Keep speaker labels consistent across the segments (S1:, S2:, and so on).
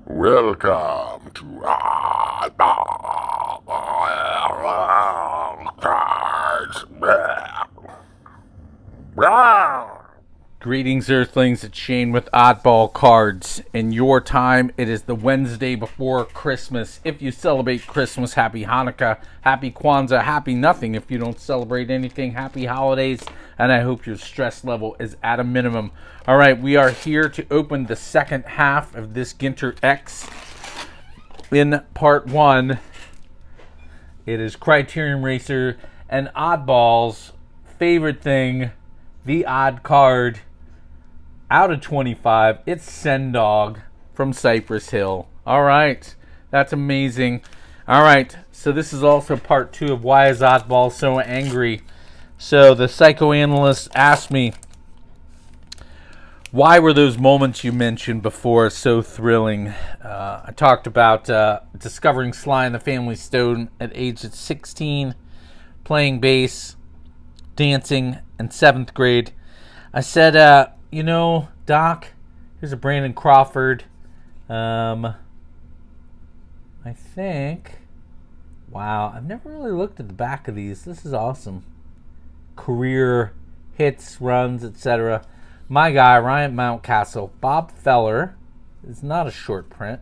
S1: Welcome to OddballCards.
S2: Greetings, Earthlings. It's Shane with Oddball Cards. In your time, it is the Wednesday before Christmas. If you celebrate Christmas, happy Hanukkah, happy Kwanzaa, happy nothing. If you don't celebrate anything, happy holidays. And I hope your stress level is at a minimum. All right, we are here to open the second half of this Ginter X. In part one, it is Criterion Racer and Oddball's favorite thing, the odd card. Out of 25, it's Sendog from Cypress Hill. All right, that's amazing. All right, so this is also part two of why is Oddball so angry. So the psychoanalyst asked me, why were those moments you mentioned before so thrilling? I talked about discovering Sly and the Family Stone at age 16, playing bass, dancing in 7th grade. I said, you know, Doc, here's a Brandon Crawford. I think, wow, I've never really looked at the back of these. This is awesome. Career hits, runs, etc. My guy, Ryan Mountcastle. Bob Feller is not a short print.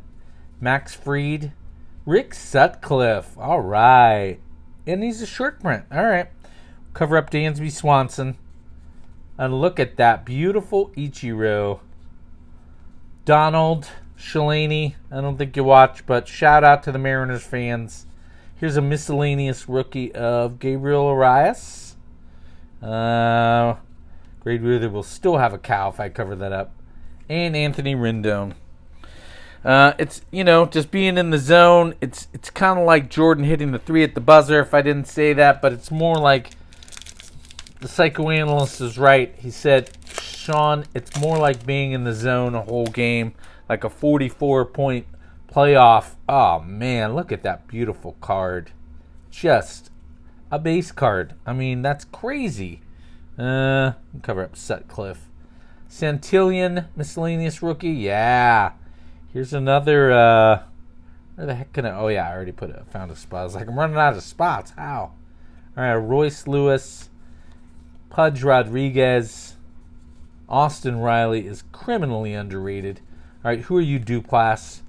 S2: Max Fried. Rick Sutcliffe. All right. And he's a short print. All right. Cover up Dansby Swanson. And look at that beautiful Ichiro. Donald Shalani. I don't think you watch, but shout out to the Mariners fans. Here's a miscellaneous rookie of Gabriel Arias. Grade Ruther will still have a cow if I cover that up. And Anthony Rendon. It's, you know, just being in the zone. It's kind of like Jordan hitting the 3 at the buzzer, if I didn't say that, but it's more like the psychoanalyst is right. He said, Sean, it's more like being in the zone a whole game, like a 44-point playoff. Oh, man, look at that beautiful card. Just a base card. I mean, that's crazy. Cover up Sutcliffe. Santillan, miscellaneous rookie. Yeah. Here's another, where the heck can I, oh yeah, I already found a spot. I was like, I'm running out of spots. How? All right, Royce Lewis. Pudge Rodriguez. Austin Riley is criminally underrated. All right, who are you, Duplass?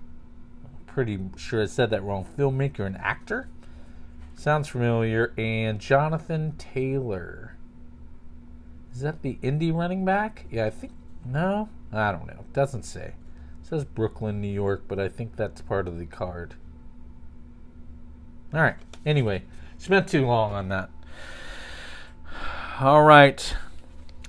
S2: I'm pretty sure I said that wrong. Filmmaker and actor? Sounds familiar. And Jonathan Taylor. Is that the Indy running back? Yeah, I think, no? I don't know. It doesn't say. It says Brooklyn, New York, but I think that's part of the card. All right. Anyway, spent too long on that. All right.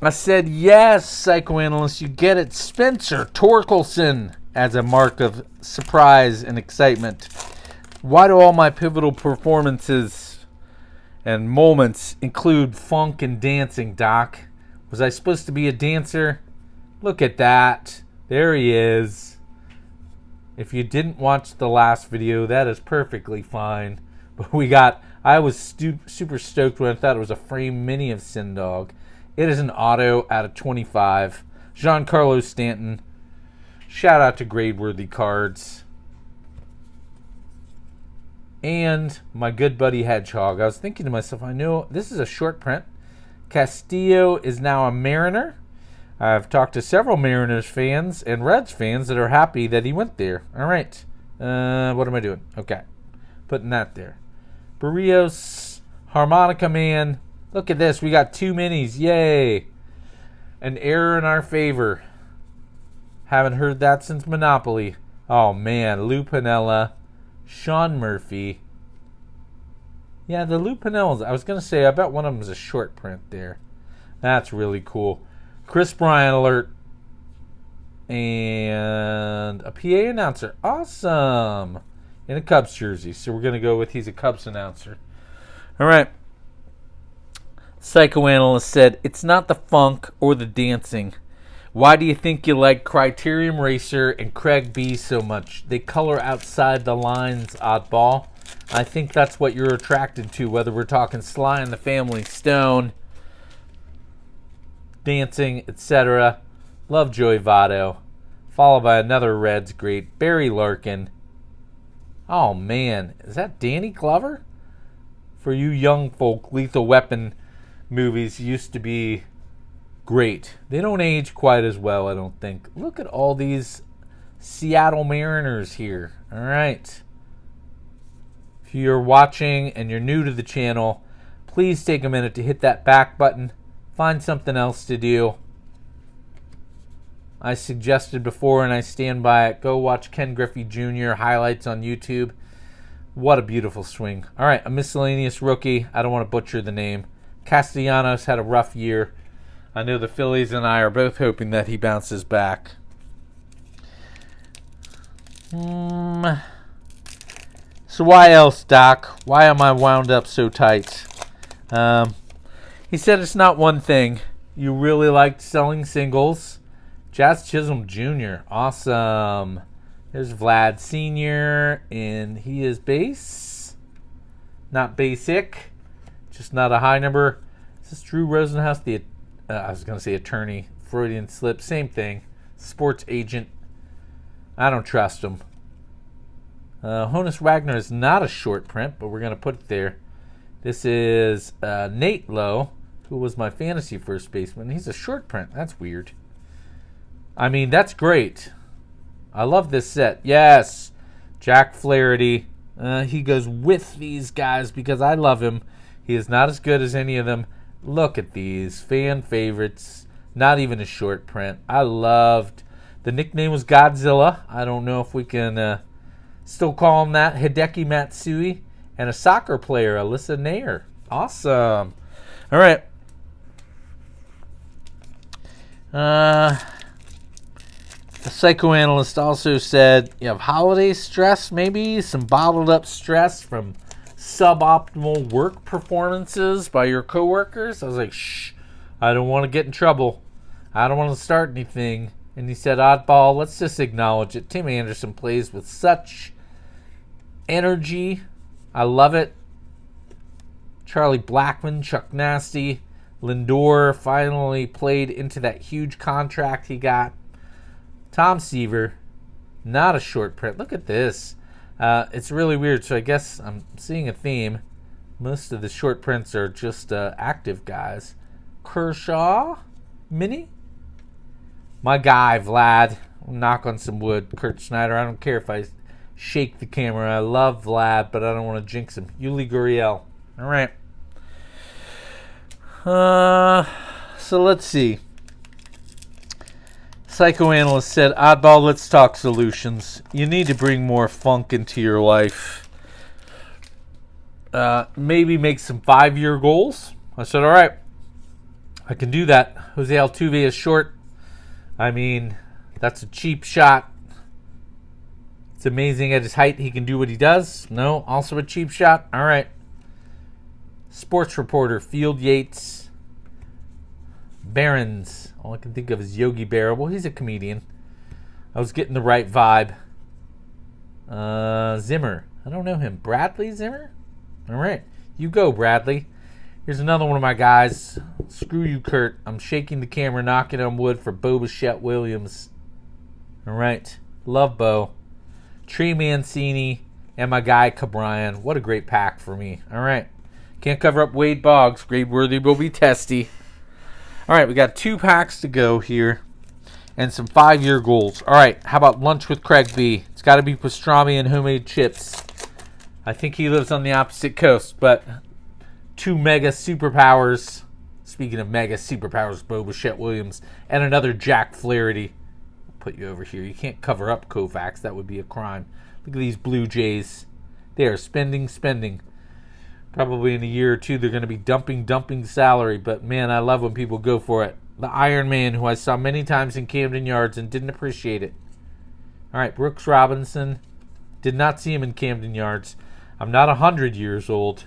S2: I said, yes, psychoanalyst, you get it. Spencer Torkelson as a mark of surprise and excitement. Why do all my pivotal performances and moments include funk and dancing, Doc? Was I supposed to be a dancer? Look at that. There he is. If you didn't watch the last video, that is perfectly fine. But I was super stoked when I thought it was a frame mini of Sendog. It is an auto out of 25. Giancarlo Stanton. Shout out to Gradeworthy Cards. And my good buddy Hedgehog. I was thinking to myself, I know this is a short print. Castillo is now a Mariner. I've talked to several Mariners fans and Reds fans that are happy that he went there. All right. What am I doing? Okay. Putting that there. Barrios, Harmonica Man. Look at this. We got 2 minis. Yay. An error in our favor. Haven't heard that since Monopoly. Oh, man. Lou Piniella. Sean Murphy. Yeah, the Lou Pinellas. I was going to say, I bet one of them is a short print there. That's really cool. Chris Bryant alert. And a PA announcer. Awesome. In a Cubs jersey. So we're going to go with he's a Cubs announcer. All right. Psychoanalyst said, it's not the funk or the dancing. Why do you think you like Criterion Racer and Craig B so much? They color outside the lines, Oddball. I think that's what you're attracted to, whether we're talking Sly and the Family Stone, dancing, etc. Love Joey Votto. followed by another Reds great, Barry Larkin. Oh, man. Is that Danny Glover? For you young folk, Lethal Weapon movies used to be great. They don't age quite as well, I don't think. Look at all these Seattle Mariners here. All right. If you're watching and you're new to the channel, please take a minute to hit that back button. Find something else to do. I suggested before, and I stand by it, go watch Ken Griffey Jr. highlights on YouTube. What a beautiful swing. All right, a miscellaneous rookie. I don't want to butcher the name. Castellanos had a rough year. I know the Phillies and I are both hoping that he bounces back. So why else, Doc? Why am I wound up so tight? He said it's not one thing. You really liked selling singles. Jazz Chisholm Jr. Awesome. There's Vlad Sr. and he is base. Not basic. Just not a high number. Is this Drew Rosenhaus? I was going to say attorney. Freudian slip. Same thing. Sports agent. I don't trust him. Honus Wagner is not a short print, but we're going to put it there. This is Nate Lowe, who was my fantasy first baseman. He's a short print. That's weird. I mean, that's great. I love this set. Yes. Jack Flaherty. He goes with these guys because I love him. He is not as good as any of them. Look at these. Fan favorites. Not even a short print. I loved. The nickname was Godzilla. I don't know if we can still call him that. Hideki Matsui. And a soccer player, Alyssa Nair. Awesome. All right. The psychoanalyst also said you have holiday stress, maybe some bottled up stress from suboptimal work performances by your coworkers. I was like, shh, I don't want to get in trouble. I don't want to start anything. And he said, Oddball, let's just acknowledge it. Tim Anderson plays with such energy. I love it. Charlie Blackmon, Chuck Nasty, Lindor finally played into that huge contract he got. Tom Seaver, not a short print. Look at this. It's really weird. So I guess I'm seeing a theme. Most of the short prints are just active guys. Kershaw, mini. My guy, Vlad. Knock on some wood. Kurt Snyder. I don't care if I shake the camera. I love Vlad, but I don't want to jinx him. Yuli Gurriel. All right. So let's see. Psychoanalyst said, Oddball, let's talk solutions. You need to bring more funk into your life. Maybe make some 5-year goals. I said, all right. I can do that. Jose Altuve is short. I mean, that's a cheap shot. It's amazing at his height he can do what he does. No, also a cheap shot. All right. Sports reporter, Field Yates. Barons. All I can think of is Yogi Berra. Well, he's a comedian. I was getting the right vibe. Zimmer. I don't know him. Bradley Zimmer? All right. You go, Bradley. Here's another one of my guys. Screw you, Kurt. I'm shaking the camera, knocking on wood for Bo Bichette Williams. All right. Love Bo. Trey Mancini and my guy, Cabrian. What a great pack for me. All right. Can't cover up Wade Boggs. Grade-worthy will be testy. All right, we got 2 packs to go here and some 5-year goals. All right, how about lunch with Craig B? It's got to be pastrami and homemade chips. I think he lives on the opposite coast, but 2 mega superpowers. Speaking of mega superpowers, Bo Bichette Williams and another Jack Flaherty. I'll put you over here. You can't cover up Koufax. That would be a crime. Look at these Blue Jays. They are spending. Probably in a year or two, they're going to be dumping salary. But, man, I love when people go for it. The Iron Man, who I saw many times in Camden Yards and didn't appreciate it. All right, Brooks Robinson. Did not see him in Camden Yards. I'm not 100 years old.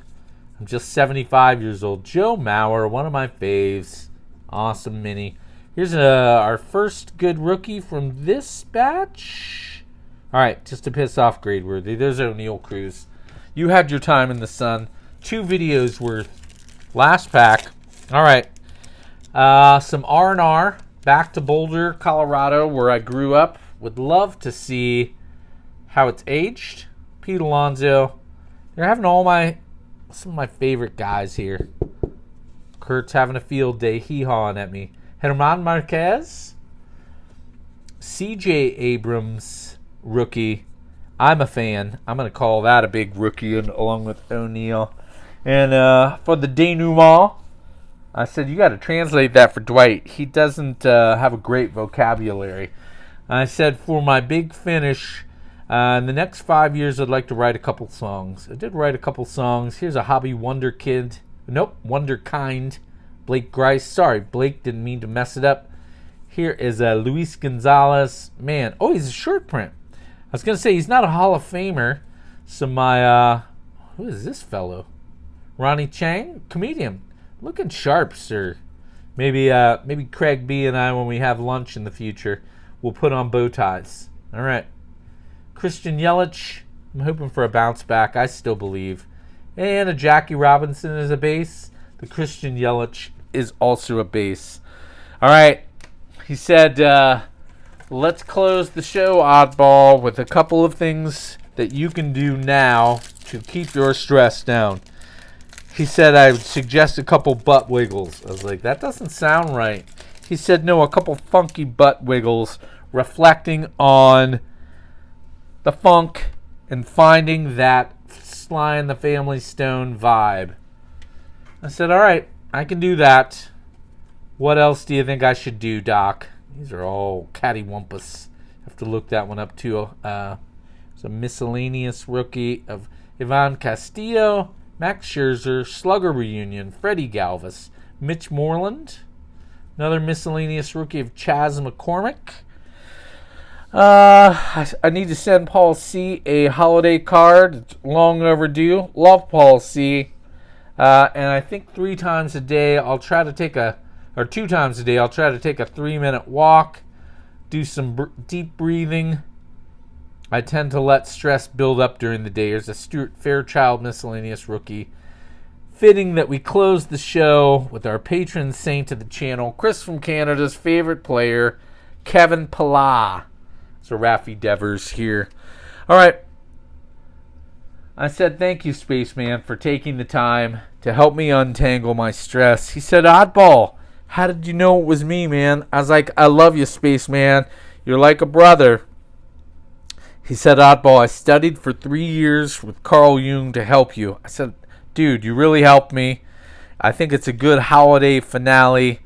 S2: I'm just 75 years old. Joe Mauer, one of my faves. Awesome mini. Here's our first good rookie from this batch. All right, just to piss off grade-worthy. There's O'Neal Cruz. You had your time in the sun. 2 videos worth. Last pack. All right. Some R&R back to Boulder, Colorado, where I grew up. Would love to see how it's aged. Pete Alonso. They're having some of my favorite guys here. Kurt's having a field day, hee-hawing at me. Herman Marquez. C.J. Abrams, rookie. I'm a fan. I'm going to call that a big rookie along with O'Neal. And for the denouement, I said, you got to translate that for Dwight. He doesn't have a great vocabulary. I said, for my big finish, in the next 5 years, I'd like to write a couple songs. I did write a couple songs. Here's a hobby wonder kid. Nope, wonderkind. Blake Grice. Sorry, Blake, didn't mean to mess it up. Here is Luis Gonzalez. Man, oh, he's a short print. I was going to say he's not a Hall of Famer. So my, who is this fellow? Ronnie Chang, comedian. Looking sharp, sir. Maybe Craig B and I, when we have lunch in the future, will put on bow ties. All right. Christian Yelich. I'm hoping for a bounce back. I still believe. And a Jackie Robinson is a base. The Christian Yelich is also a base. All right. He said, let's close the show, Oddball, with a couple of things that you can do now to keep your stress down. He said I would suggest a couple butt wiggles. I was like, that doesn't sound right. He said, no, a couple funky butt wiggles reflecting on the funk and finding that Sly and the Family Stone vibe. I said, all right, I can do that. What else do you think I should do, Doc? These are all cattywampus. Have to look that one up, too. It's a miscellaneous rookie of Ivan Castillo, Max Scherzer, Slugger Reunion, Freddie Galvis, Mitch Moreland. Another miscellaneous rookie of Chaz McCormick. I need to send Paul C. a holiday card. It's long overdue. Love Paul C. And I think 3 times a day I'll try to take a 2 times a day I'll try to take a 3-minute walk, do some deep breathing. I tend to let stress build up during the day. There's a Stuart Fairchild miscellaneous rookie. Fitting that we close the show with our patron saint of the channel, Chris from Canada's favorite player, Kevin Pala. So Raffy Devers here. All right. I said, thank you, Spaceman, for taking the time to help me untangle my stress. He said, Oddball, how did you know it was me, man? I was like, I love you, Spaceman. You're like a brother. He said, Oddball, I studied for 3 years with Carl Jung to help you. I said, dude, you really helped me. I think it's a good holiday finale.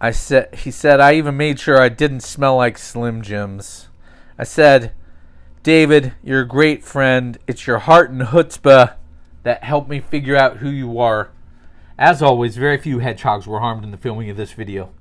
S2: He said, I even made sure I didn't smell like Slim Jims. I said, David, you're a great friend. It's your heart and chutzpah that helped me figure out who you are. As always, very few hedgehogs were harmed in the filming of this video.